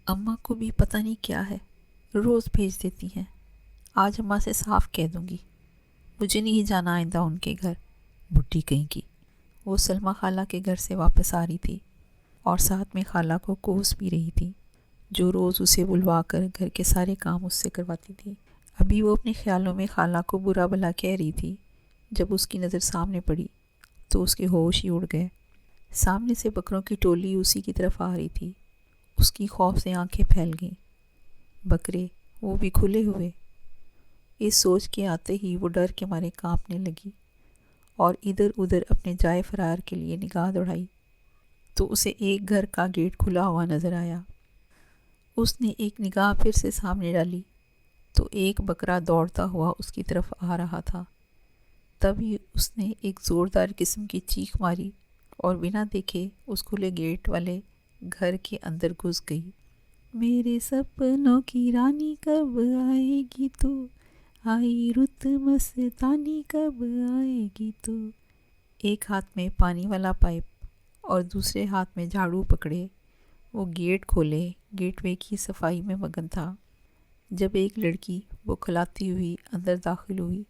اماں کو بھی پتہ نہیں کیا ہے، روز بھیج دیتی ہیں۔ آج اماں سے صاف کہہ دوں گی، مجھے نہیں جانا آئندہ ان کے گھر، بڈھی کہیں کی۔ وہ سلمیٰ خالہ کے گھر سے واپس آ رہی تھی اور ساتھ میں خالہ کو کوس بھی رہی تھی، جو روز اسے بلوا کر گھر کے سارے کام اس سے کرواتی تھی۔ ابھی وہ اپنے خیالوں میں خالہ کو برا بھلا کہہ رہی تھی، جب اس کی نظر سامنے پڑی تو اس کے ہوش ہی اڑ گئے۔ سامنے سے بکروں کی ٹولی اسی کی طرف آ رہی تھی۔ اس کی خوف سے آنکھیں پھیل گئیں۔ بکرے، وہ بھی کھلے ہوئے۔ اس سوچ کے آتے ہی وہ ڈر کے مارے کانپنے لگی اور ادھر ادھر اپنے جائے فرار کے لیے نگاہ دوڑائی تو اسے ایک گھر کا گیٹ کھلا ہوا نظر آیا۔ اس نے ایک نگاہ پھر سے سامنے ڈالی تو ایک بکرا دوڑتا ہوا اس کی طرف آ رہا تھا۔ تبھی اس نے ایک زوردار قسم کی چیخ ماری اور بنا دیکھے اس کھلے گیٹ والے گھر کے اندر گھس گئی۔ میرے سپنوں کی رانی کب آئے گی تو، آئی رت مستانی کب آئے گی تو۔ ایک ہاتھ میں پانی والا پائپ اور دوسرے ہاتھ میں جھاڑو پکڑے وہ گیٹ کھولے گیٹ وے کی صفائی میں مگن تھا، جب ایک لڑکی وہ کھلاتی ہوئی اندر داخل ہوئی۔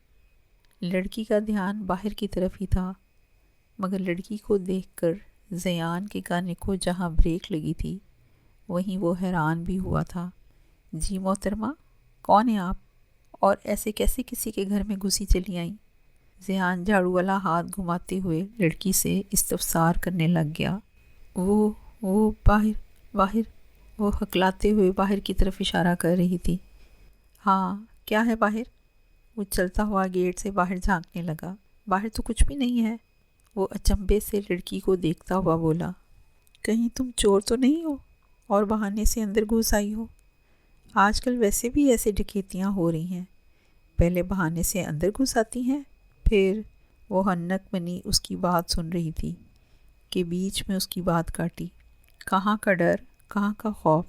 لڑکی کا دھیان باہر کی طرف ہی تھا، مگر لڑکی کو دیکھ کر زیان کے گانے کو جہاں بریک لگی تھی وہیں وہ حیران بھی ہوا تھا۔ جی محترمہ، کون ہیں آپ؟ اور ایسے کیسے کسی کے گھر میں گھسی چلی آئیں؟ زیان جھاڑو والا ہاتھ گھماتے ہوئے لڑکی سے استفسار کرنے لگ گیا۔ وہ باہر وہ ہکلاتے ہوئے باہر کی طرف اشارہ کر رہی تھی۔ ہاں، کیا ہے باہر؟ وہ چلتا ہوا گیٹ سے باہر جھانکنے لگا۔ باہر تو کچھ بھی نہیں ہے۔ وہ اچنبھے سے لڑکی کو دیکھتا ہوا بولا، کہیں تم چور تو نہیں ہو اور بہانے سے اندر گھس آئی ہو؟ آج کل ویسے بھی ایسے ڈکیتیاں ہو رہی ہیں، پہلے بہانے سے اندر گھس آتی ہیں، پھر… وہ ہنک بنی اس کی بات سن رہی تھی کہ بیچ میں اس کی بات کاٹی۔ کہاں کا ڈر، کہاں کا خوف؟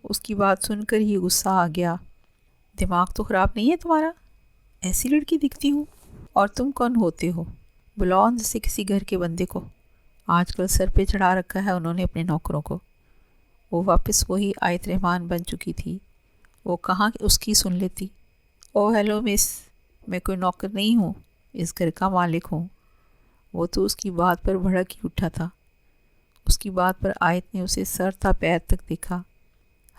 اس کی بات سن کر ہی غصہ آ گیا۔ دماغ تو خراب نہیں ہے تمہارا؟ ایسی لڑکی دکھتی ہوں، اور تم کون ہوتے ہو؟ بلاؤ اندر سے کسی گھر کے بندے کو، آج کل سر پہ چڑھا رکھا ہے انہوں نے اپنے نوکروں کو۔ وہ واپس وہی آیت رحمان بن چکی تھی، وہ کہاں اس کی سن لیتی۔ او ہیلو مس، میں کوئی نوکر نہیں ہوں، اس گھر کا مالک ہوں۔ وہ تو اس کی بات پر بھڑک ہی اٹھا تھا۔ اس کی بات پر آیت نے اسے سر تا پیر تک دیکھا۔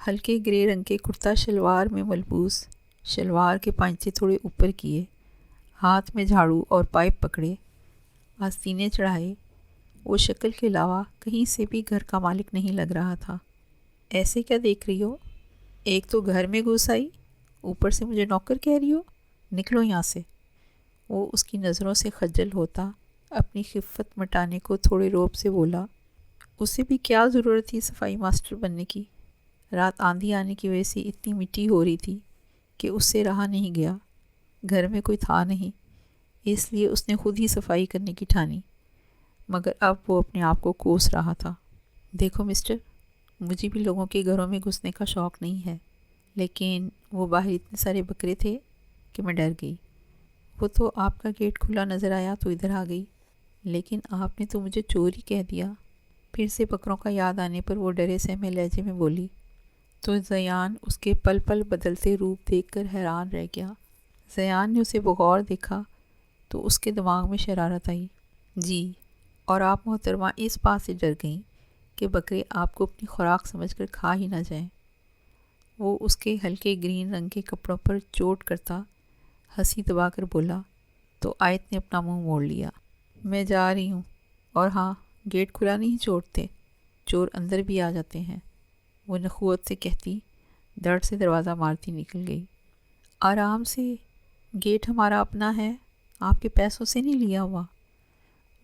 ہلکے گرے رنگ کے کرتا شلوار میں ملبوس، شلوار کے پائنچے تھوڑے اوپر کیے، ہاتھ میں جھاڑو اور پائپ پکڑے، آستینے چڑھائے، وہ شکل کے علاوہ کہیں سے بھی گھر کا مالک نہیں لگ رہا تھا۔ ایسے کیا دیکھ رہی ہو؟ ایک تو گھر میں گھس آئی، اوپر سے مجھے نوکر کہہ رہی ہو، نکلو یہاں سے۔ وہ اس کی نظروں سے خجل ہوتا اپنی خفت مٹانے کو تھوڑے روب سے بولا، اسے بھی کیا ضرورت تھی صفائی ماسٹر بننے کی؟ رات آندھی آنے کی وجہ سے اتنی مٹی ہو رہی تھی کہ اس سے رہا نہیں گیا، گھر میں کوئی تھا نہیں، اس لیے اس نے خود ہی صفائی کرنے کی ٹھانی، مگر اب وہ اپنے آپ کو کوس رہا تھا۔ دیکھو مسٹر، مجھے بھی لوگوں کے گھروں میں گھسنے کا شوق نہیں ہے، لیکن وہ باہر اتنے سارے بکرے تھے کہ میں ڈر گئی۔ وہ تو آپ کا گیٹ کھلا نظر آیا تو ادھر آ گئی، لیکن آپ نے تو مجھے چور ہی کہہ دیا۔ پھر سے بکروں کا یاد آنے پر وہ ڈرے سہمے لہجے میں بولی تو زیان اس کے پل پل بدلتے روپ دیکھ کر حیران رہ گیا۔ زیان نے اسے بغور دیکھا تو اس کے دماغ میں شرارت آئی۔ جی، اور آپ محترمہ اس بات سے ڈر گئیں کہ بکرے آپ کو اپنی خوراک سمجھ کر کھا ہی نہ جائیں۔ وہ اس کے ہلکے گرین رنگ کے کپڑوں پر چوٹ کرتا ہنسی دبا کر بولا تو آیت نے اپنا منہ موڑ لیا۔ میں جا رہی ہوں، اور ہاں، گیٹ کھلا نہیں چھوڑتے، چور اندر بھی آ جاتے ہیں، وہ نخوت سے کہتی دڑ سے دروازہ مارتی نکل گئی۔ آرام سے، گیٹ ہمارا اپنا ہے، آپ کے پیسوں سے نہیں لیا ہوا۔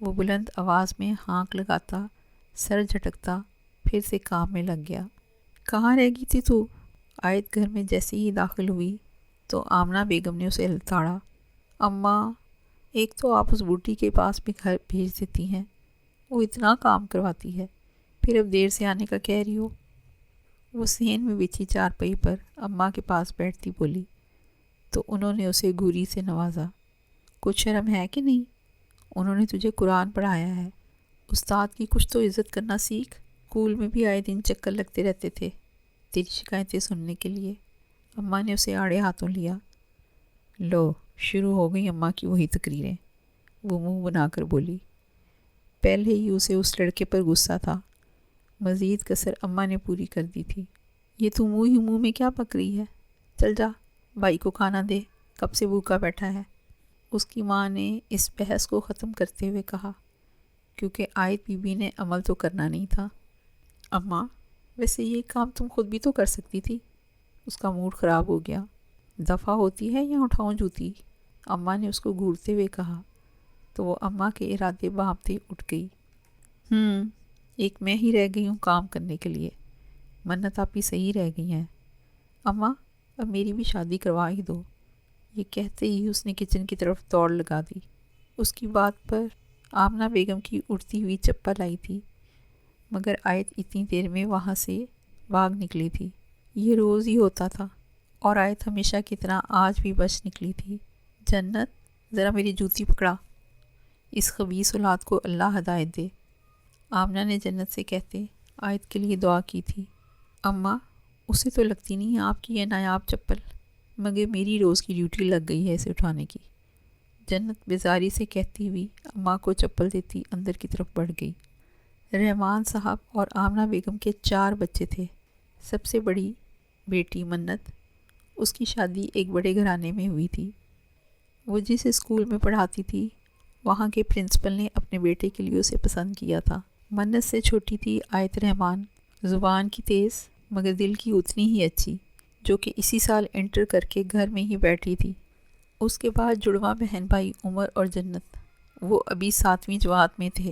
وہ بلند آواز میں ہانک لگاتا سر جھٹکتا پھر سے کام میں لگ گیا۔ کہاں رہ گئی تھی تو؟ آیت گھر میں جیسے ہی داخل ہوئی تو آمنہ بیگم نے اسے لتاڑا۔ اماں، ایک تو آپ اس بوٹی کے پاس بھی گھر بھیج دیتی ہیں، وہ اتنا کام کرواتی ہے، پھر اب دیر سے آنے کا کہہ رہی ہو۔ وہ صحن میں بچھی چارپائی پر اماں کے پاس بیٹھتی بولی تو انہوں نے اسے گھوری سے نوازا۔ کچھ شرم ہے کہ نہیں؟ انہوں نے تجھے قرآن پڑھایا ہے، استاد کی کچھ تو عزت کرنا سیکھ، اسکول میں بھی آئے دن چکر لگتے رہتے تھے۔ تیری شکایتیں سننے کے لیے۔ اماں نے اسے آڑے ہاتھوں لیا۔ لو شروع ہو گئی اماں کی وہی تقریریں، وہ منہ بنا کر بولی۔ پہلے ہی اسے اس لڑکے پر غصہ تھا، مزید کسر اماں نے پوری کر دی تھی۔ یہ تو منہ ہی منہ میں کیا پک رہی ہے؟ چل جا بھائی کو کھانا دے، کب سے بھوکا بیٹھا ہے۔ اس کی ماں نے اس بحث کو ختم کرتے ہوئے کہا، کیونکہ عائد بی بی نے عمل تو کرنا نہیں تھا۔ اماں ویسے یہ کام تم خود بھی تو کر سکتی تھی۔ اس کا موڈ خراب ہو گیا۔ دفعہ ہوتی ہے یا اٹھاؤں جوتی؟ اماں نے اس کو گھورتے ہوئے کہا تو وہ اماں کے ارادے بھانپتے اٹھ گئی۔ ایک میں ہی رہ گئی ہوں کام کرنے کے لیے، منت آپی صحیح رہ گئی ہیں۔ اماں اب میری بھی شادی کروا ہی دو۔ یہ کہتے ہی اس نے کچن کی طرف دوڑ لگا دی۔ اس کی بات پر آمنہ بیگم کی اڑتی ہوئی چپل آئی تھی، مگر عائد اتنی دیر میں وہاں سے بھاگ نکلی تھی۔ یہ روز ہی ہوتا تھا، اور عائد ہمیشہ کی طرح آج بھی بچ نکلی تھی۔ جنت ذرا میری جوتی پکڑا، اس خبیث اولاد کو اللہ ہدایت دے، آمنہ نے جنت سے کہتے عائد کے لیے دعا کی تھی۔ اماں اسے تو لگتی نہیں آپ کی یہ نایاب چپل، مگر میری روز کی ڈیوٹی لگ گئی ہے اسے اٹھانے کی، جنت بیزاری سے کہتی ہوئی اماں کو چپل دیتی اندر کی طرف بڑھ گئی۔ رحمان صاحب اور آمنہ بیگم کے 4 بچے تھے۔ سب سے بڑی بیٹی منت، اس کی شادی ایک بڑے گھرانے میں ہوئی تھی۔ وہ جس اسکول میں پڑھاتی تھی وہاں کے پرنسپل نے اپنے بیٹے کے لیے اسے پسند کیا تھا۔ منت سے چھوٹی تھی عائد رحمان، زبان کی تیز مگر دل کی اتنی ہی اچھی، جو کہ اسی سال انٹر کر کے گھر میں ہی بیٹھی تھی۔ اس کے بعد جڑواں بہن بھائی عمر اور جنت، وہ ابھی 7ویں جماعت میں تھے۔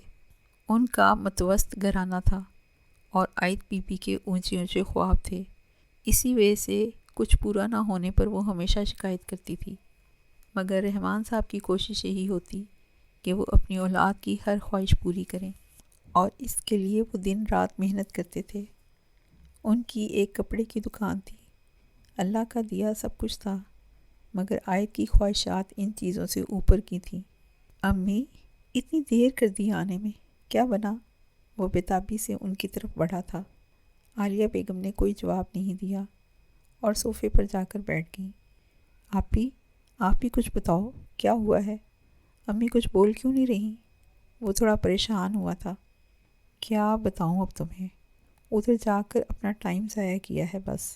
ان کا متوسط گھرانہ تھا اور عائد بی بی کے اونچے اونچے خواب تھے۔ اسی وجہ سے کچھ پورا نہ ہونے پر وہ ہمیشہ شکایت کرتی تھی، مگر رحمان صاحب کی کوشش یہی ہوتی کہ وہ اپنی اولاد کی ہر خواہش پوری کریں، اور اس کے لیے وہ دن رات محنت کرتے تھے۔ ان کی ایک کپڑے کی دکان تھی۔ اللہ کا دیا سب کچھ تھا، مگر عائد کی خواہشات ان چیزوں سے اوپر کی تھیں۔ امی اتنی دیر کر دی آنے میں، کیا بنا؟ وہ بےتابی سے ان کی طرف بڑھا تھا۔ عالیہ بیگم نے کوئی جواب نہیں دیا اور صوفے پر جا کر بیٹھ گئیں۔ آپ بھی کچھ بتاؤ، کیا ہوا ہے؟ امی کچھ بول کیوں نہیں رہیں؟ وہ تھوڑا پریشان ہوا تھا۔ کیا بتاؤں اب تمہیں، ادھر جا کر اپنا ٹائم ضائع کیا ہے بس۔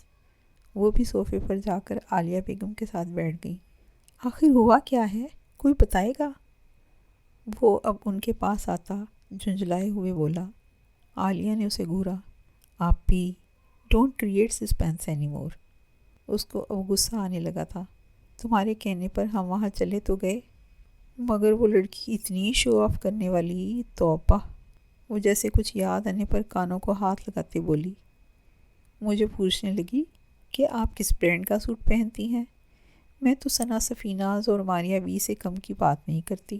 وہ بھی صوفے پر جا کر عالیہ بیگم کے ساتھ بیٹھ گئی۔ آخر ہوا کیا ہے، کوئی بتائے گا؟ وہ اب ان کے پاس آتا جھنجھلائے ہوئے بولا۔ عالیہ نے اسے گھورا۔ آپ بھی don't create suspense any more. اس کو اب غصہ آنے لگا تھا۔ تمہارے کہنے پر ہم وہاں چلے تو گئے، مگر وہ لڑکی اتنی شو آف کرنے والی، توبہ۔ وہ جیسے کچھ یاد آنے پر کانوں کو ہاتھ لگاتے بولی۔ مجھے پوچھنے لگی کہ آپ کس برانڈ کا سوٹ پہنتی ہیں؟ میں تو ثنا سفیناز اور ماریہ وی سے کم کی بات نہیں کرتی،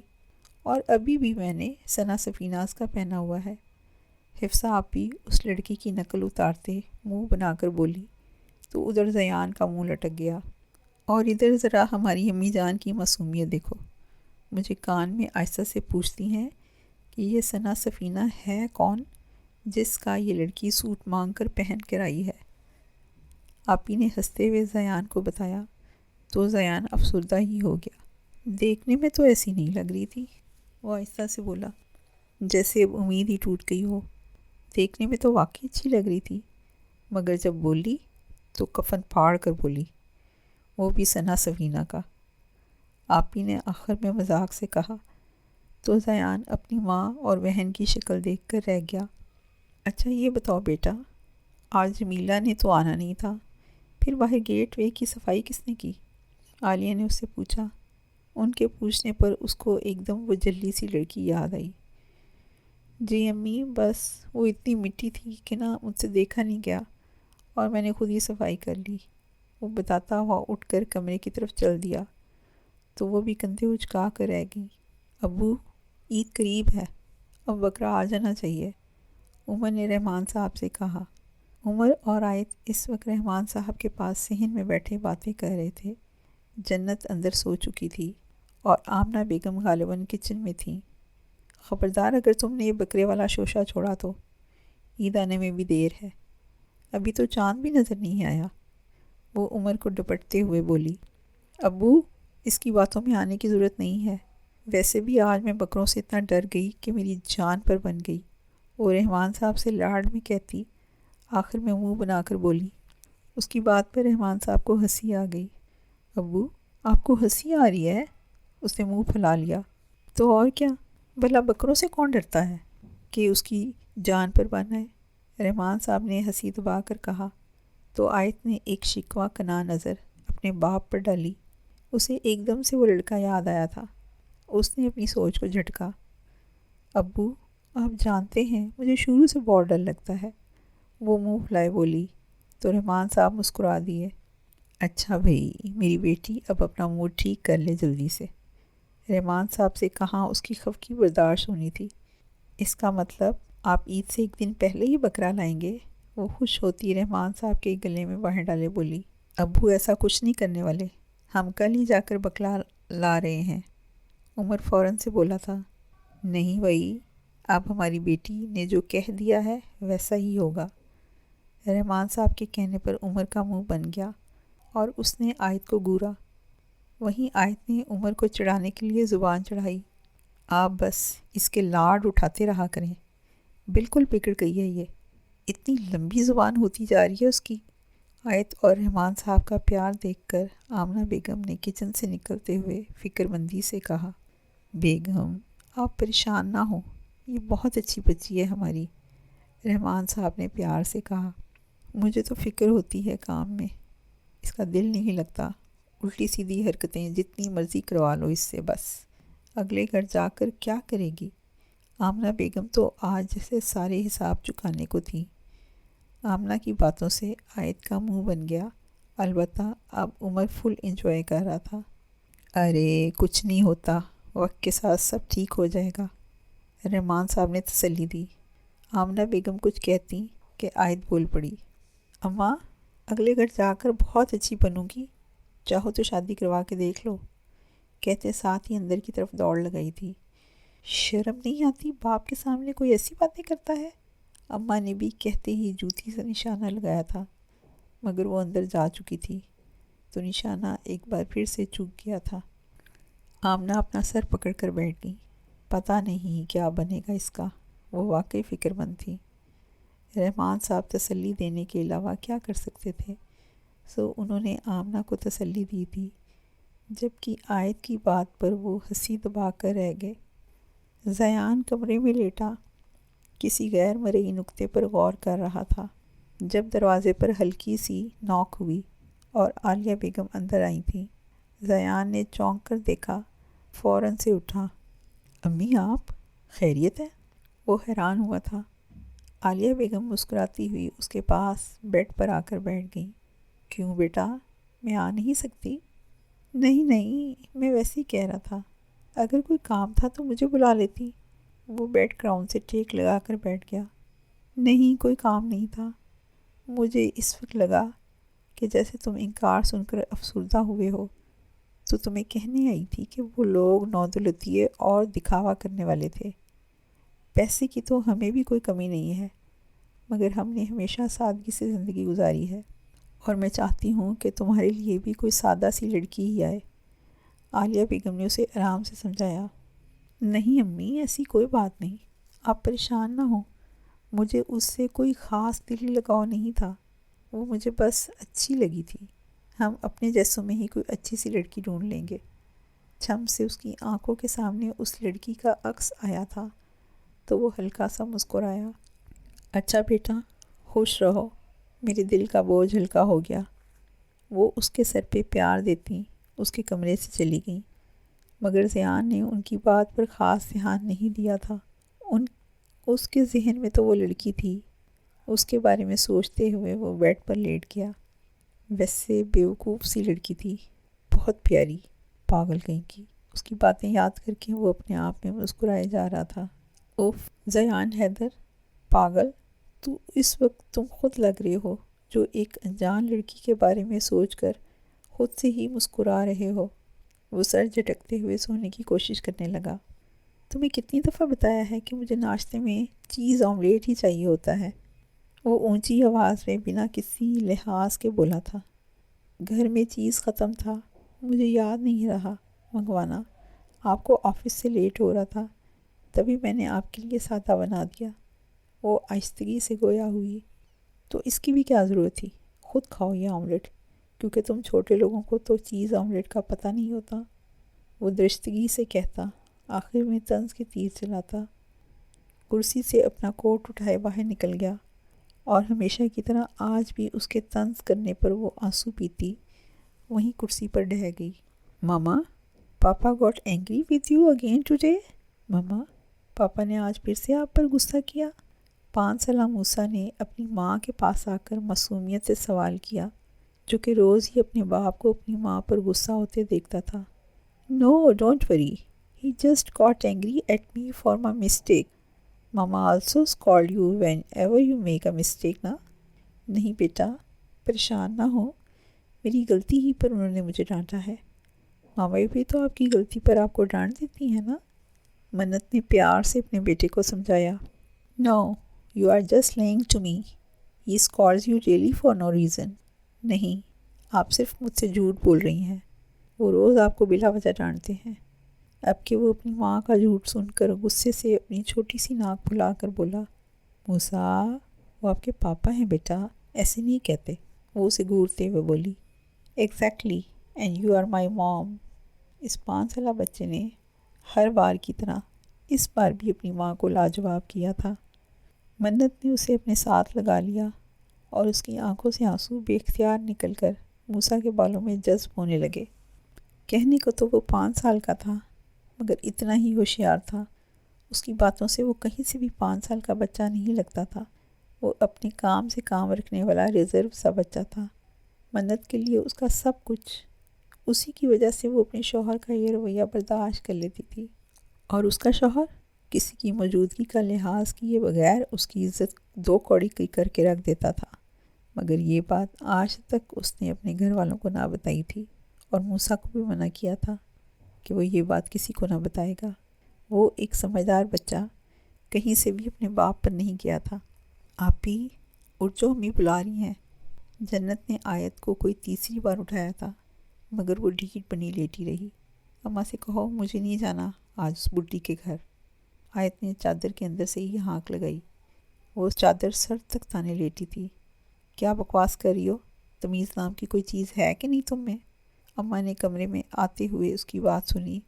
اور ابھی بھی میں نے ثنا سفیناز کا پہنا ہوا ہے۔ حفصہ آپی اس لڑکی کی نقل اتارتے منہ بنا کر بولی تو ادھر زیان کا منہ لٹک گیا، اور ادھر ذرا ہماری امی جان کی معصومیت دیکھو۔ مجھے کان میں آہستہ سے پوچھتی ہیں کہ یہ ثنا سفینہ ہے کون جس کا یہ لڑکی سوٹ مانگ کر پہن کر آئی ہے؟ آپی نے ہنستے ہوئے زیان کو بتایا تو زیان افسردہ ہی ہو گیا۔ دیکھنے میں تو ایسی نہیں لگ رہی تھی، وہ آہستہ سے بولا، جیسے اب امید ہی ٹوٹ گئی ہو۔ دیکھنے میں تو واقعی اچھی لگ رہی تھی، مگر جب بولی تو کفن پھاڑ کر بولی، وہ بھی ثنا سفینہ کا۔ آپی نے آخر میں مذاق سے کہا تو زیان اپنی ماں اور بہن کی شکل دیکھ کر رہ گیا۔ اچھا یہ بتاؤ بیٹا، آج جمیلہ نے تو آنا نہیں تھا، پھر باہر گیٹ وے کی صفائی کس نے کی؟ عالیہ نے اس سے پوچھا۔ ان کے پوچھنے پر اس کو ایک دم وہ جلی سی لڑکی یاد آئی۔ جی امی، بس وہ اتنی مٹی تھی کہ نہ مجھ سے دیکھا نہیں گیا، اور میں نے خود ہی صفائی کر لی۔ وہ بتاتا ہوا اٹھ کر کمرے کی طرف چل دیا تو وہ بھی کندھے اچکا کر رہ گئی۔ ابو عید قریب ہے، اب بکرا آ جانا چاہیے، عمر نے رحمان صاحب سے کہا۔ عمر اور عائد اس وقت رحمان صاحب کے پاس صحن میں بیٹھے باتیں کر رہے تھے۔ جنت اندر سو چکی تھی اور آمنہ بیگم غالباً کچن میں تھیں۔ خبردار اگر تم نے یہ بکرے والا شوشہ چھوڑا تو عید آنے میں بھی دیر ہے۔ ابھی تو چاند بھی نظر نہیں آیا۔ وہ عمر کو ڈپٹتے ہوئے بولی، ابو اس کی باتوں میں آنے کی ضرورت نہیں ہے، ویسے بھی آج میں بکروں سے اتنا ڈر گئی کہ میری جان پر بن گئی۔ وہ رحمان صاحب سے لاڑ میں کہتی آخر میں منہ بنا کر بولی۔ اس کی بات پر رحمان صاحب کو ہنسی آ گئی۔ ابو آپ کو ہنسی آ رہی ہے؟ اس نے منہ پھیلا لیا۔ تو اور کیا، بھلا بکروں سے کون ڈرتا ہے کہ اس کی جان پر بن آئے؟ رحمان صاحب نے ہنسی دبا کر کہا تو آیت نے ایک شکوہ کنا نظر اپنے باپ پر ڈالی۔ اسے ایک دم سے وہ لڑکا یاد آیا تھا۔ اس نے اپنی سوچ کو جھٹکا۔ ابو آپ جانتے ہیں مجھے شروع سے بہت ڈر لگتا ہے، وہ منہ پھلائے بولی تو رحمان صاحب مسکرا دیے۔ اچھا بھئی میری بیٹی اب اپنا موڈ ٹھیک کر لے جلدی سے۔ رحمان صاحب سے کہاں اس کی خفگی برداشت ہونی تھی۔ اس کا مطلب آپ عید سے ایک دن پہلے ہی بکرا لائیں گے؟ وہ خوش ہوتی رحمان صاحب کے گلے میں باہیں ڈالے بولی، ابو ایسا کچھ نہیں کرنے والے، ہم کل ہی جا کر بکرا لا رہے ہیں۔ عمر فوراً سے بولا تھا، نہیں بھائی اب ہماری بیٹی نے جو کہہ دیا ہے ویسا ہی ہوگا۔ رحمان صاحب کے کہنے پر عمر کا منہ بن گیا اور اس نے آیت کو گورا۔ وہیں آیت نے عمر کو چڑھانے کے لیے زبان چڑھائی، آپ بس اس کے لاڈ اٹھاتے رہا کریں، بالکل بگڑ گئی ہے یہ، اتنی لمبی زبان ہوتی جا رہی ہے اس کی۔ آیت اور رحمان صاحب کا پیار دیکھ کر آمنہ بیگم نے کچن سے نکلتے ہوئے فکر مندی سے کہا، بیگم آپ پریشان نہ ہوں، یہ بہت اچھی بچی ہے ہماری۔ رحمان صاحب نے پیار سے کہا، مجھے تو فکر ہوتی ہے کام میں، اس کا دل نہیں لگتا، الٹی سیدھی حرکتیں جتنی مرضی کروا لو اس سے، بس اگلے گھر جا کر کیا کرے گی؟ آمنہ بیگم تو آج جیسے سارے حساب چکانے کو تھی۔ آمنہ کی باتوں سے آیت کا منہ بن گیا، البتہ اب عمر فل انجوائے کر رہا تھا۔ ارے کچھ نہیں ہوتا، وقت کے ساتھ سب ٹھیک ہو جائے گا، رحمان صاحب نے تسلی دی۔ آمنہ بیگم کچھ کہتی کہ آیت بول پڑی، اماں اگلے گھر جا کر بہت اچھی بنوں گی، چاہو تو شادی کروا کے دیکھ لو، کہتے ساتھ ہی اندر کی طرف دوڑ لگائی تھی۔ شرم نہیں آتی باپ کے سامنے کوئی ایسی باتیں کرتا ہے؟ اماں نے بھی کہتے ہی جوتی سے نشانہ لگایا تھا، مگر وہ اندر جا چکی تھی تو نشانہ ایک بار پھر سے چوک گیا تھا۔ آمنہ اپنا سر پکڑ کر بیٹھ گئی، پتہ نہیں کیا بنے گا اس کا، وہ واقعی فکر مند تھی۔ رحمان صاحب تسلی دینے کے علاوہ کیا کر سکتے تھے، سو انہوں نے آمنہ کو تسلی دی تھی، جبکہ آیت کی بات پر وہ ہنسی دبا کر رہ گئے۔ زیان کمرے میں لیٹا کسی غیر مرئی نکتے پر غور کر رہا تھا جب دروازے پر ہلکی سی نوک ہوئی اور عالیہ بیگم اندر آئی تھیں۔ زیان نے چونک کر دیکھا، فوراً سے اٹھا، امی آپ خیریت ہے؟ وہ حیران ہوا تھا۔ عالیہ بیگم مسکراتی ہوئی اس کے پاس بیڈ پر آ کر بیٹھ گئی۔ کیوں بیٹا میں آ نہیں سکتی؟ نہیں میں ویسے ہی کہہ رہا تھا، اگر کوئی کام تھا تو مجھے بلا لیتی۔ وہ بیڈ کراؤن سے ٹیک لگا کر بیٹھ گیا۔ نہیں کوئی کام نہیں تھا، مجھے اس وقت لگا کہ جیسے تم انکار سن کر افسردہ ہوئے ہو تو تمہیں کہنے آئی تھی کہ وہ لوگ نودولتیے اور دکھاوا کرنے والے تھے۔ پیسے کی تو ہمیں بھی کوئی کمی نہیں ہے، مگر ہم نے ہمیشہ سادگی سے زندگی گزاری ہے، اور میں چاہتی ہوں کہ تمہارے لیے بھی کوئی سادہ سی لڑکی ہی آئے۔ عالیہ بیگم نے اسے آرام سے سمجھایا، نہیں امی ایسی کوئی بات نہیں، آپ پریشان نہ ہوں، مجھے اس سے کوئی خاص دلی لگاؤ نہیں تھا، وہ مجھے بس اچھی لگی تھی، ہم اپنے جیسوں میں ہی کوئی اچھی سی لڑکی ڈھونڈ لیں گے۔ چھم سے اس کی آنکھوں کے سامنے اس لڑکی کا عکس آیا تھا تو وہ ہلکا سا مسکرایا۔ اچھا بیٹا خوش رہو، میرے دل کا بوجھ ہلکا ہو گیا۔ وہ اس کے سر پہ پیار دیتی اس کے کمرے سے چلی گئیں، مگر زیان نے ان کی بات پر خاص دھیان نہیں دیا تھا۔ اس کے ذہن میں تو وہ لڑکی تھی، اس کے بارے میں سوچتے ہوئے وہ بیڈ پر لیٹ گیا۔ ویسے بیوقوف سی لڑکی تھی، بہت پیاری، پاگل کہیں کی۔ اس کی باتیں یاد کر کے وہ اپنے آپ میں مسکرائے جا رہا تھا۔ اوف زیان حیدر، پاگل تو اس وقت تم خود لگ رہے ہو جو ایک انجان لڑکی کے بارے میں سوچ کر خود سے ہی مسکرا رہے ہو۔ وہ سر جھٹکتے ہوئے سونے کی کوشش کرنے لگا۔ تمہیں کتنی دفعہ بتایا ہے کہ مجھے ناشتے میں چیز آملیٹ ہی چاہیے ہوتا ہے، وہ اونچی آواز میں بنا کسی لحاظ کے بولا تھا، گھر میں چیز ختم تھا، مجھے یاد نہیں رہا منگوانا، آپ کو آفس سے لیٹ ہو رہا تھا، تبھی میں نے آپ کے لیے سادہ بنا دیا۔ وہ آہستگی سے گویا ہوئی، تو اس کی بھی کیا ضرورت تھی، خود کھاؤ یہ آملیٹ، کیونکہ تم چھوٹے لوگوں کو تو چیز آملیٹ کا پتہ نہیں ہوتا۔ وہ درستگی سے کہتا، آخر میں طنز کے تیر چلاتا، کرسی سے اپنا کوٹ اٹھائے باہر نکل گیا، اور ہمیشہ کی طرح آج بھی اس کے طنز کرنے پر وہ آنسو پیتی وہیں کرسی پر ڈہ گئی۔ Mama, papa got angry with you again today? Mama, papa نے آج پھر سے آپ پر غصہ کیا؟ 5 سالہ موسیٰ نے اپنی ماں کے پاس آ کر معصومیت سے سوال کیا، جو کہ روز ہی اپنے باپ کو اپنی ماں پر غصہ ہوتے دیکھتا تھا۔ No, don't worry, he just got angry at me for my mistake. Mama also scolded you whenever you make a mistake نا؟ نہیں بیٹا، پریشان نہ ہو، میری غلطی ہی پر انہوں نے مجھے ڈانٹا ہے۔ ماما بھی تو آپ کی غلطی پر آپ کو ڈانٹ دیتی ہیں نا؟ منت نے پیار سے اپنے بیٹے کو سمجھایا۔ No, you are just lying to me, he scolds you really for no reason. نہیں، آپ صرف مجھ سے جھوٹ بول رہی ہیں، وہ روز آپ کو بلا وجہ ڈانٹتے ہیں۔ اب کہ وہ اپنی ماں کا جھوٹ سن کر غصے سے اپنی چھوٹی سی ناک پھلا کر بولا، موسیٰ، وہ آپ کے پاپا ہیں بیٹا، ایسے نہیں کہتے۔ وہ اسے گھورتے ہوئے بولی، exactly, and you are my mom. اس 5 سالہ بچے نے ہر بار کی طرح اس بار بھی اپنی ماں کو لاجواب کیا تھا۔ منت نے اسے اپنے ساتھ لگا لیا اور اس کی آنکھوں سے آنسو بے اختیار نکل کر موسیٰ کے بالوں میں جذب ہونے لگے۔ کہنے کو تو وہ 5 سال کا تھا، مگر اتنا ہی ہوشیار تھا، اس کی باتوں سے وہ کہیں سے بھی 5 سال کا بچہ نہیں لگتا تھا۔ وہ اپنے کام سے کام رکھنے والا ریزرو سا بچہ تھا، منت کے لیے اس کا سب کچھ۔ اسی کی وجہ سے وہ اپنے شوہر کا یہ رویہ برداشت کر لیتی تھی، اور اس کا شوہر کسی کی موجودگی کا لحاظ کیے بغیر اس کی عزت 2 کوڑی کی کر کے رکھ دیتا تھا۔ مگر یہ بات آج تک اس نے اپنے گھر والوں کو نہ بتائی تھی، اور موسیٰ کو بھی منع کیا تھا کہ وہ یہ بات کسی کو نہ بتائے گا۔ وہ ایک سمجھدار بچہ کہیں سے بھی اپنے باپ پر نہیں گیا تھا۔ آپی، اٹھ جو، امی بلا رہی ہیں۔ جنت نے آیت کو کوئی تیسری بار اٹھایا تھا، مگر وہ ڈھیٹ بنی لیٹی رہی۔ اماں سے کہو مجھے نہیں جانا آج اس بڈھی کے گھر۔ آیت نے چادر کے اندر سے ہی ہانک لگائی۔ وہ چادر سر تک تانے لیٹی تھی۔ کیا بکواس کر رہی ہو؟ تمیز نام کی کوئی چیز ہے کہ نہیں تم میں؟ اماں نے کمرے میں آتے ہوئے اس کی بات سنی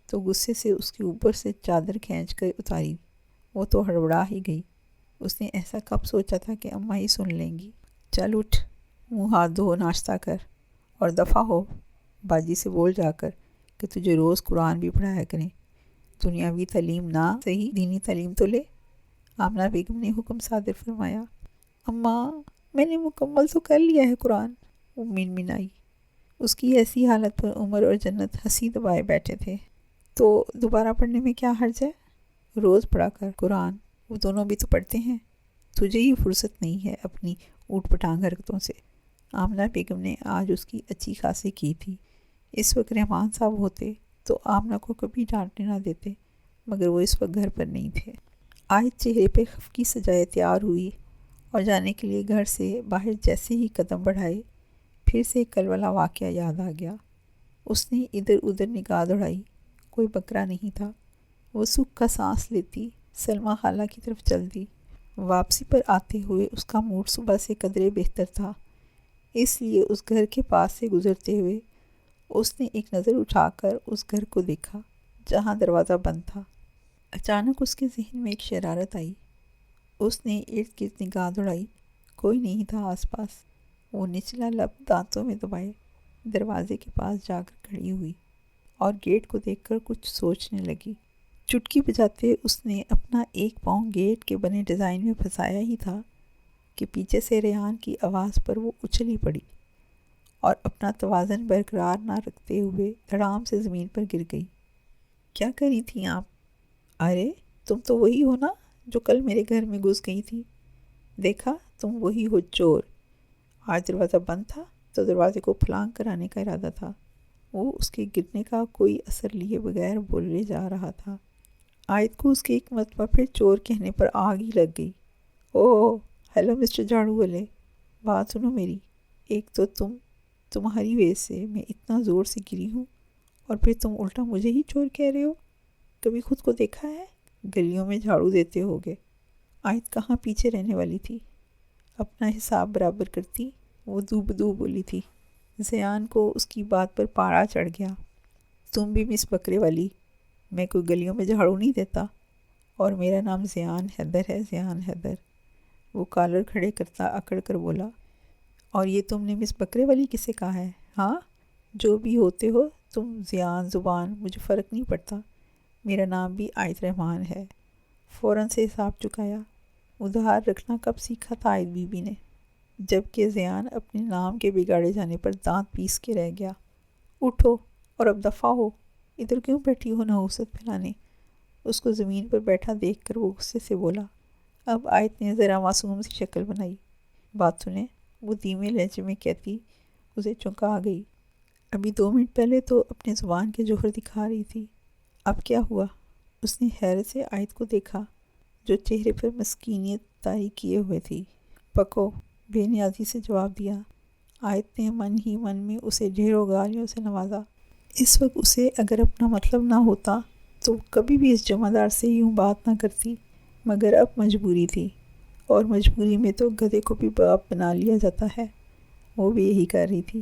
تو غصے سے اس کے اوپر سے چادر کھینچ کر اتاری۔ وہ تو ہڑبڑا ہی گئی۔ اس نے ایسا کب سوچا تھا کہ اماں ہی سن لیں گی۔ چل اٹھ، منہ ہاتھ دھو، ناشتہ کر اور دفع ہو۔ باجی سے بول جا کر کہ تجھے روز قرآن بھی پڑھایا کریں، دنیاوی تعلیم نہ صحیح دینی تعلیم تو لے۔ آمنہ بیگم نے حکم صادر فرمایا۔ اماں، میں نے مکمل تو کر لیا ہے قرآن، وہ منمنائی۔ اس کی ایسی حالت پر عمر اور جنت ہنسی دبائے بیٹھے تھے۔ تو دوبارہ پڑھنے میں کیا حرج ہے؟ روز پڑھا کر قرآن، وہ دونوں بھی تو پڑھتے ہیں، تجھے ہی فرصت نہیں ہے اپنی اوٹ پٹانگ حرکتوں سے۔ آمنہ بیگم نے آج اس کی اچھی خاصی کی تھی۔ اس وقت رحمان صاحب ہوتے تو آمنہ کو کبھی ڈانٹنے نہ دیتے، مگر وہ اس وقت گھر پر نہیں تھے۔ آیت چہرے پہ خفگی سجائے تیار ہوئی اور جانے کے لیے گھر سے باہر جیسے ہی قدم بڑھائے، پھر سے کل والا واقعہ یاد آ گیا۔ اس نے ادھر ادھر نگاہ دوڑائی، کوئی بکرا نہیں تھا۔ وہ سکھ کا سانس لیتی سلمیٰ خالہ کی طرف چل دی۔ واپسی پر آتے ہوئے اس کا موڈ صبح سے قدرے بہتر تھا، اس لیے اس گھر کے پاس سے گزرتے ہوئے اس نے ایک نظر اٹھا کر اس گھر کو دیکھا جہاں دروازہ بند تھا۔ اچانک اس کے ذہن میں ایک شرارت آئی۔ اس نے ارد گرد نگاہ دوڑائی، کوئی نہیں تھا آس پاس۔ وہ نچلا لب دانتوں میں دبائے دروازے کے پاس جا کر کھڑی ہوئی اور گیٹ کو دیکھ کر کچھ سوچنے لگی۔ چٹکی بجاتے اس نے اپنا ایک پاؤں گیٹ کے بنے ڈیزائن میں پھنسایا ہی تھا کہ پیچھے سے ریحان کی آواز پر وہ اچھلی پڑی اور اپنا توازن برقرار نہ رکھتے ہوئے دھڑام سے زمین پر گر گئی۔ کیا کری تھیں آپ؟ ارے تم تو وہی ہو نا جو کل میرے گھر میں گھس گئی تھی۔ دیکھا، تم وہی ہو چور۔ آج دروازہ بند تھا تو دروازے کو پھلانگ کرانے کا ارادہ تھا۔ وہ اس کے گرنے کا کوئی اثر لیے بغیر بولے جا رہا تھا۔ آیت کو اس کے ایک مرتبہ پھر چور کہنے پر آگ ہی لگ گئی۔ اوہ، ہیلو مسٹر جھاڑو والے، بات سنو میری۔ ایک تو تمہاری وجہ سے میں اتنا زور سے گری ہوں، اور پھر تم الٹا مجھے ہی چور کہہ رہے ہو۔ کبھی خود کو دیکھا ہے؟ گلیوں میں جھاڑو دیتے ہوگے۔ آیت کہاں پیچھے رہنے والی تھی، اپنا حساب برابر کرتی۔ وہ دو بدو بولی تھی۔ زیان کو اس کی بات پر پارا چڑھ گیا۔ تم بھی مس بکرے والی، میں کوئی گلیوں میں جھاڑو نہیں دیتا، اور میرا نام زیان حیدر ہے، زیان حیدر۔ وہ کالر کھڑے کرتا اکڑ کر بولا۔ اور یہ تم نے مس بکرے والی کسے کہا ہے؟ ہاں، جو بھی ہوتے ہو تم، زیان زبان مجھے فرق نہیں پڑتا، میرا نام بھی آیت رحمان ہے۔ فوراً سے حساب چکایا۔ ادھار رکھنا کب سیکھا تھا آیت بی بی نے؟ جب کہ زیان اپنے نام کے بگاڑے جانے پر دانت پیس کے رہ گیا۔ اٹھو اور اب دفع ہو، ادھر کیوں بیٹھی ہو نحوست پھیلانے؟ اس کو زمین پر بیٹھا دیکھ کر وہ غصے سے بولا۔ اب آیت نے ذرا معصوم سی شکل بنائی۔ بات سنیں، وہ دھیمے لہجے میں کہتی اسے چونکا گئی۔ ابھی 2 منٹ پہلے تو اپنے زبان کے جوہر دکھا رہی تھی، اب کیا ہوا؟ اس نے حیرت سے آیت کو دیکھا، جو چہرے پر مسکینیت طاری کیے ہوئے تھی۔ پکو، بے نیازی سے جواب دیا۔ آیت نے من ہی من میں اسے ڈھیروں گالیوں سے نوازا۔ اس وقت اسے اگر اپنا مطلب نہ ہوتا تو کبھی بھی اس جمع دار سے یوں بات نہ کرتی، مگر اب مجبوری تھی، اور مجبوری میں تو گدھے کو بھی باپ بنا لیا جاتا ہے۔ وہ بھی یہی کر رہی تھی۔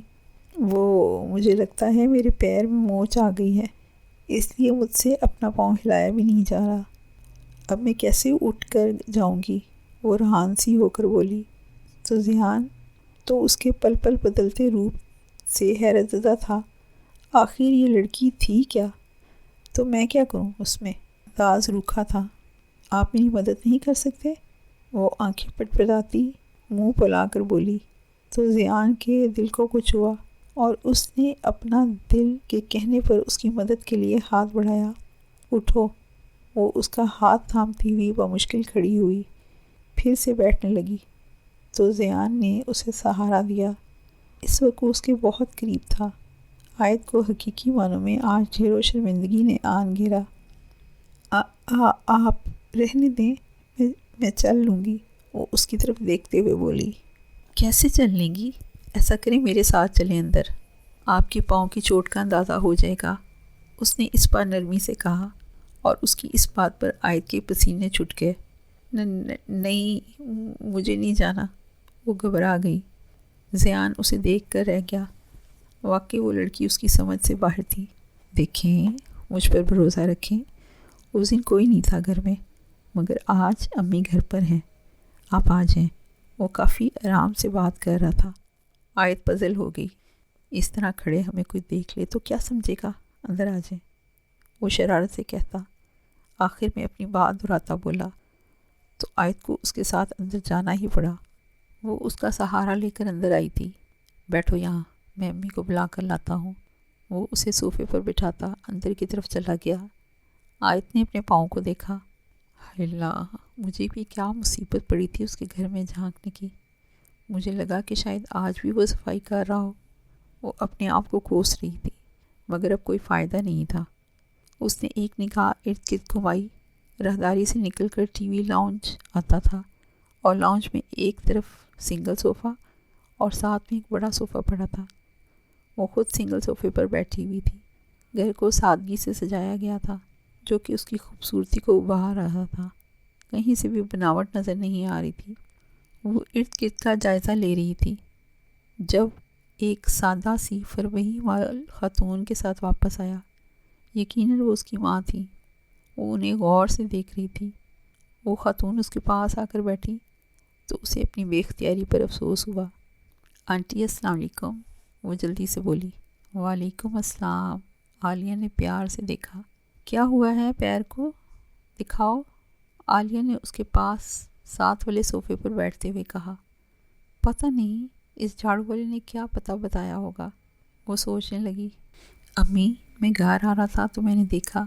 مجھے لگتا ہے میرے پیر میں موچ آ گئی ہے، اس لیے مجھ سے اپنا پاؤں ہلایا بھی نہیں جا رہا۔ اب میں کیسے اٹھ کر جاؤں گی؟ وہ رہان سی ہو کر بولی۔ تو زیان تو اس کے پل پل بدلتے روپ سے حیرت زدہ تھا۔ آخر یہ لڑکی تھی کیا؟ تو میں کیا کروں اس میں؟ انداز روکھا تھا۔ آپ میری مدد نہیں کر سکتے؟ وہ آنکھیں پٹ پٹاتی منہ پھلا کر بولی۔ تو زیان کے دل کو کچھ ہوا، اور اس نے اپنا دل کے کہنے پر اس کی مدد کے لیے ہاتھ بڑھایا۔ اٹھو۔ وہ اس کا ہاتھ تھامتی ہوئی بمشکل کھڑی ہوئی، پھر سے بیٹھنے لگی۔ تو زیان نے اسے سہارا دیا۔ اس وقت وہ اس کے بہت قریب تھا۔ آیت کو حقیقی معنوں میں آج ڈھیر و شرمندگی نے آن گھیرا۔ آپ رہنے دیں، میں چل لوں گی، وہ اس کی طرف دیکھتے ہوئے بولی۔ کیسے چل لیں گی؟ ایسا کریں میرے ساتھ چلیں اندر، آپ کے پاؤں کی چوٹ کا اندازہ ہو جائے گا، اس نے اس بار نرمی سے کہا، اور اس کی اس بات پر آیت کے پسینے چھٹ گئے۔ نہیں، مجھے نہیں جانا، وہ گھبرا گئی۔ زیان اسے دیکھ کر رہ گیا۔ واقعی وہ لڑکی اس کی سمجھ سے باہر تھی۔ دیکھیں، مجھ پر بھروسہ رکھیں، اس دن کوئی نہیں تھا گھر میں، مگر آج امی گھر پر ہیں، آپ آ جائیں۔ وہ کافی آرام سے بات کر رہا تھا۔ آیت پزل ہو گئی۔ اس طرح کھڑے ہمیں کوئی دیکھ لے تو کیا سمجھے گا؟ اندر آ جائیں، وہ شرارت سے کہتا۔ آخر میں اپنی بات دہراتا بولا، تو آیت کو اس کے ساتھ اندر جانا ہی پڑا۔ وہ اس کا سہارا لے کر اندر آئی تھی۔ بیٹھو یہاں، میں امی کو بلا کر لاتا ہوں۔ وہ اسے صوفے پر بٹھاتا اندر کی طرف چلا گیا۔ آیت نے اپنے پاؤں کو دیکھا۔ ہائے اللہ، مجھے بھی کیا مصیبت پڑی تھی اس کے گھر میں جھانکنے کی۔ مجھے لگا کہ شاید آج بھی وہ صفائی کر رہا ہو۔ وہ اپنے آپ کو کوس رہی تھی، مگر اب کوئی فائدہ نہیں تھا۔ اس نے ایک نگاہ ارد گرد گھمائی۔ راہداری سے نکل کر ٹی وی لاؤنج آتا تھا، اور لاؤنج میں ایک طرف سنگل صوفہ اور ساتھ میں ایک بڑا صوفہ پڑا تھا۔ وہ خود سنگل صوفے پر بیٹھی ہوئی تھی۔ گھر کو سادگی سے سجایا گیا تھا، جو کہ اس کی خوبصورتی کو ابھار رہا تھا۔ کہیں سے بھی بناوٹ نظر نہیں آ رہی تھی۔ وہ ارد گرد کا جائزہ لے رہی تھی جب ایک سادہ سی فربہی مال خاتون کے ساتھ واپس آیا۔ یقیناً وہ اس کی ماں تھی۔ وہ انہیں غور سے دیکھ رہی تھی۔ وہ خاتون اس کے پاس آ کر بیٹھی تو اسے اپنی بے اختیاری پر افسوس ہوا۔ آنٹی السلام علیکم، وہ جلدی سے بولی۔ وعلیکم السلام۔ عالیہ نے پیار سے دیکھا۔ کیا ہوا ہے پیر کو؟ دکھاؤ، عالیہ نے اس کے پاس ساتھ والے صوفے پر بیٹھتے ہوئے کہا۔ پتہ نہیں اس جھاڑو والے نے کیا پتہ بتایا ہوگا، وہ سوچنے لگی۔ امی، میں گھر آ رہا تھا تو میں نے دیکھا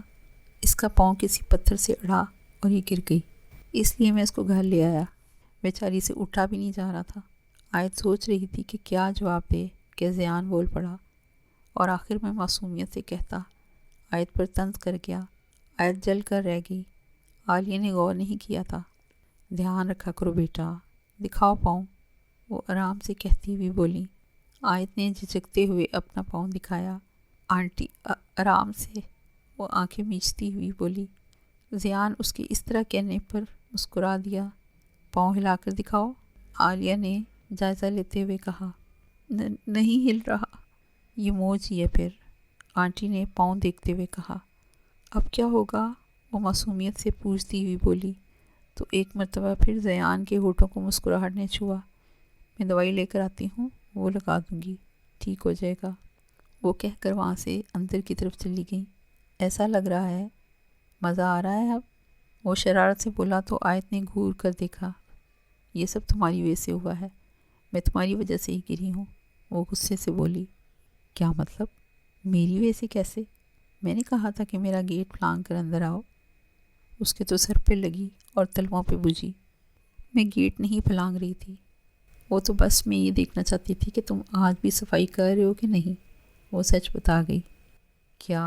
اس کا پاؤں کسی پتھر سے اڑا اور یہ گر گئی، اس لیے میں اس کو گھر لے آیا۔ بیچاری سے اٹھا بھی نہیں جا رہا تھا۔ آیت سوچ رہی تھی کہ کیا جواب دے کہ زیان بول پڑا، اور آخر میں معصومیت سے کہتا۔ آیت پر طنز کر گیا۔ آیت جل کر رہ گئی۔ عالیہ نے غور نہیں کیا تھا۔ دھیان رکھا کرو بیٹا، دکھاؤ پاؤں، وہ آرام سے کہتی ہوئی بولی۔ آیت نے جھجکتے ہوئے اپنا پاؤں دکھایا۔ آنٹی آرام سے، وہ آنکھیں میچتی ہوئی بولی۔ زیان اس کے اس طرح کہنے پر مسکرا دیا۔ پاؤں ہلا کر دکھاؤ، عالیہ نے جائزہ لیتے ہوئے کہا۔ نہیں ہل رہا۔ یہ موج ہی ہے پھر، آنٹی نے پاؤں دیکھتے ہوئے کہا۔ اب کیا ہوگا؟ وہ معصومیت سے پوچھتی ہوئی بولی تو ایک مرتبہ پھر زیان کے ہونٹوں کو مسکراہٹ نے چھوا۔ میں دوائی لے کر آتی ہوں، وہ لگا دوں گی، ٹھیک ہو جائے گا، وہ کہہ کر وہاں سے اندر کی طرف چلی گئی۔ ایسا لگ رہا ہے مزہ آ رہا ہے اب، وہ شرارت سے بولا تو آیت نے گھور کر دیکھا۔ یہ سب تمہاری وجہ سے ہوا ہے، میں تمہاری وجہ سے ہی گری ہوں، وہ غصے سے بولی۔ کیا مطلب؟ میری وجہ سے کیسے؟ میں نے کہا تھا کہ میرا گیٹ پھلانگ کر اندر آؤ۔ اس کے تو سر پہ لگی اور تلووں پہ بجھی۔ میں گیٹ نہیں پھلانگ رہی تھی، وہ تو بس میں یہ دیکھنا چاہتی تھی کہ تم آج بھی صفائی کر رہے ہو کہ نہیں، وہ سچ بتا گئی۔ کیا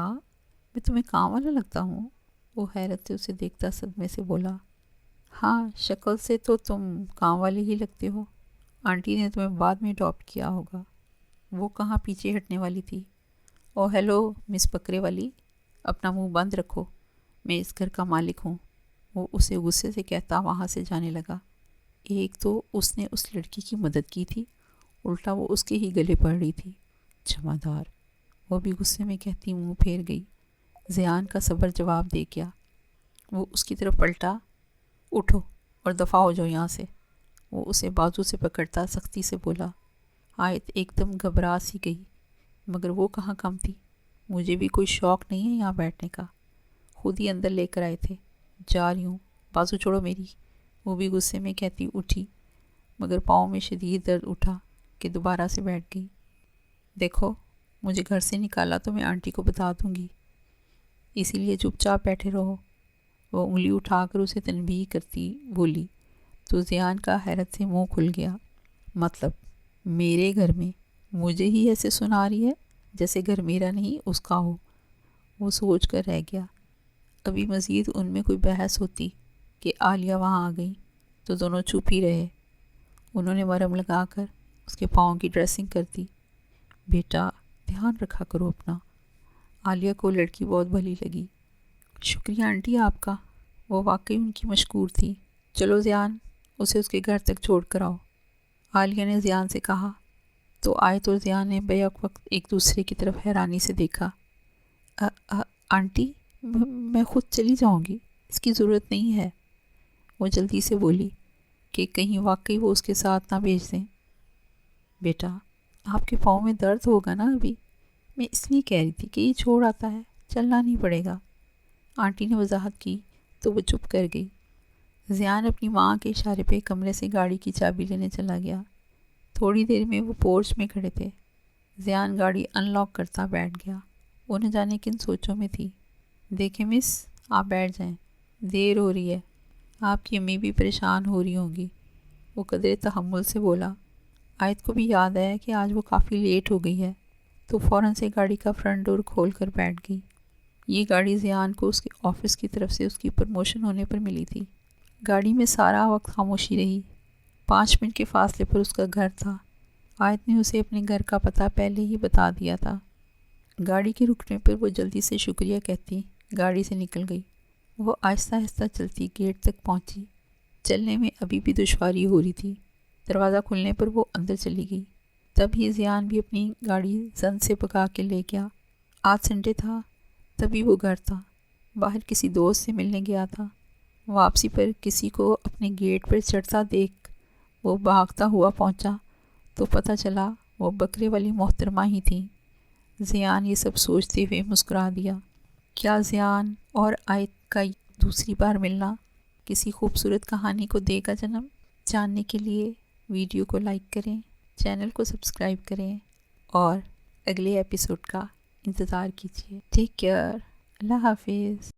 میں تمہیں کام والا لگتا ہوں؟ وہ حیرت سے اسے دیکھتا صدمے سے بولا۔ ہاں، شکل سے تو تم کام والے ہی لگتے ہو، آنٹی نے تمہیں بعد میں اڈاپٹ کیا ہوگا۔ وہ کہاں پیچھے ہٹنے والی تھی۔ او ہیلو مس بکرے والی، اپنا منہ بند رکھو، میں اس گھر کا مالک ہوں، وہ اسے غصے سے کہتا وہاں سے جانے لگا۔ ایک تو اس نے اس لڑکی کی مدد کی تھی، الٹا وہ اس کے ہی گلے پڑ رہی تھی، جمعدار، وہ بھی غصے میں کہتی منہ پھیر گئی۔ زیان کا صبر جواب دے گیا۔ وہ اس کی طرف پلٹا۔ اٹھو اور دفع ہو جاؤ یہاں سے، وہ اسے بازو سے پکڑتا سختی سے بولا۔ آیت ایک دم گھبرا سی گئی، مگر وہ کہاں کم تھی۔ مجھے بھی کوئی شوق نہیں ہے یہاں بیٹھنے کا، خود ہی اندر لے کر آئے تھے، جا رہی ہوں، بازو چھوڑو میری، وہ بھی غصے میں کہتی اٹھی، مگر پاؤں میں شدید درد اٹھا کہ دوبارہ سے بیٹھ گئی۔ دیکھو، مجھے گھر سے نکالا تو میں آنٹی کو بتا دوں گی، اسی لیے چپ چاپ بیٹھے رہو، وہ انگلی اٹھا کر اسے تنبیہ کرتی بولی تو زیان کا حیرت سے منہ کھل گیا۔ مطلب میرے گھر میں مجھے ہی ایسے سنا رہی ہے جیسے گھر میرا نہیں اس کا ہو، وہ سوچ کر رہ گیا۔ ابھی مزید ان میں کوئی بحث ہوتی کہ عالیہ وہاں آ گئی تو دونوں چپ ہی رہے۔ انہوں نے مرہم لگا کر اس کے پاؤں کی ڈریسنگ کر دی۔ بیٹا دھیان رکھا کرو اپنا، عالیہ کو لڑکی بہت بھلی لگی۔ شکریہ آنٹی آپ کا، وہ واقعی ان کی مشکور تھی۔ چلو زیان، اسے اس کے گھر تک چھوڑ کر آؤ، عالیہ نے زیان سے کہا تو آیت اور زیان نے بیک وقت ایک دوسرے کی طرف حیرانی سے دیکھا۔ آنٹی میں خود چلی جاؤں گی، اس کی ضرورت نہیں ہے، وہ جلدی سے بولی کہ کہیں واقعی وہ اس کے ساتھ نہ بھیج دیں۔ بیٹا آپ کے پاؤں میں درد ہوگا نا ابھی، میں اس لیے کہہ رہی تھی کہ یہ چھوڑ آتا ہے، چلنا نہیں پڑے گا، آنٹی نے وضاحت کی تو وہ چپ کر گئی۔ زیان اپنی ماں کے اشارے پہ کمرے سے گاڑی کی چابی لینے چلا گیا۔ تھوڑی دیر میں وہ پورچ میں کھڑے تھے۔ زیان گاڑی ان لاک کرتا بیٹھ گیا، وہ نہ جانے کن سوچوں میں تھی۔ دیکھیں مس، آپ بیٹھ جائیں، دیر ہو رہی ہے، آپ کی امی بھی پریشان ہو رہی ہوں گی، وہ قدرے تحمل سے بولا۔ آیت کو بھی یاد آیا کہ آج وہ کافی لیٹ ہو گئی ہے تو فوراً سے گاڑی کا فرنٹ ڈور کھول کر بیٹھ گئی۔ یہ گاڑی زیان کو اس کے آفس کی طرف سے اس کی پروموشن ہونے پر ملی تھی۔ گاڑی میں سارا وقت خاموشی رہی۔ 5 منٹ کے فاصلے پر اس کا گھر تھا۔ آیت نے اسے اپنے گھر کا پتہ پہلے ہی بتا دیا تھا۔ گاڑی کے رکنے پر وہ جلدی سے شکریہ کہتی گاڑی سے نکل گئی۔ وہ آہستہ آہستہ چلتی گیٹ تک پہنچی۔ چلنے میں ابھی بھی دشواری ہو رہی تھی۔ دروازہ کھلنے پر وہ اندر چلی گئی۔ تب ہی زیان بھی اپنی گاڑی زن سے پکا کے لے گیا۔ آج سنڈے تھا، تبھی وہ گھر تھا، باہر کسی دوست سے ملنے گیا تھا۔ واپسی پر کسی کو اپنے گیٹ پر چڑھتا دیکھ وہ بھاگتا ہوا پہنچا تو پتہ چلا وہ بکرے والی محترمہ ہی تھیں۔ زیان یہ سب سوچتے ہوئے مسکرا دیا۔ کیا زیان اور آیت کا دوسری بار ملنا کسی خوبصورت کہانی کو دے گا جنم؟ جاننے کے لیے ویڈیو کو لائک کریں، چینل کو سبسکرائب کریں اور اگلے ایپیسوڈ کا انتظار کیجیے۔ ٹیک کیئر، اللہ حافظ۔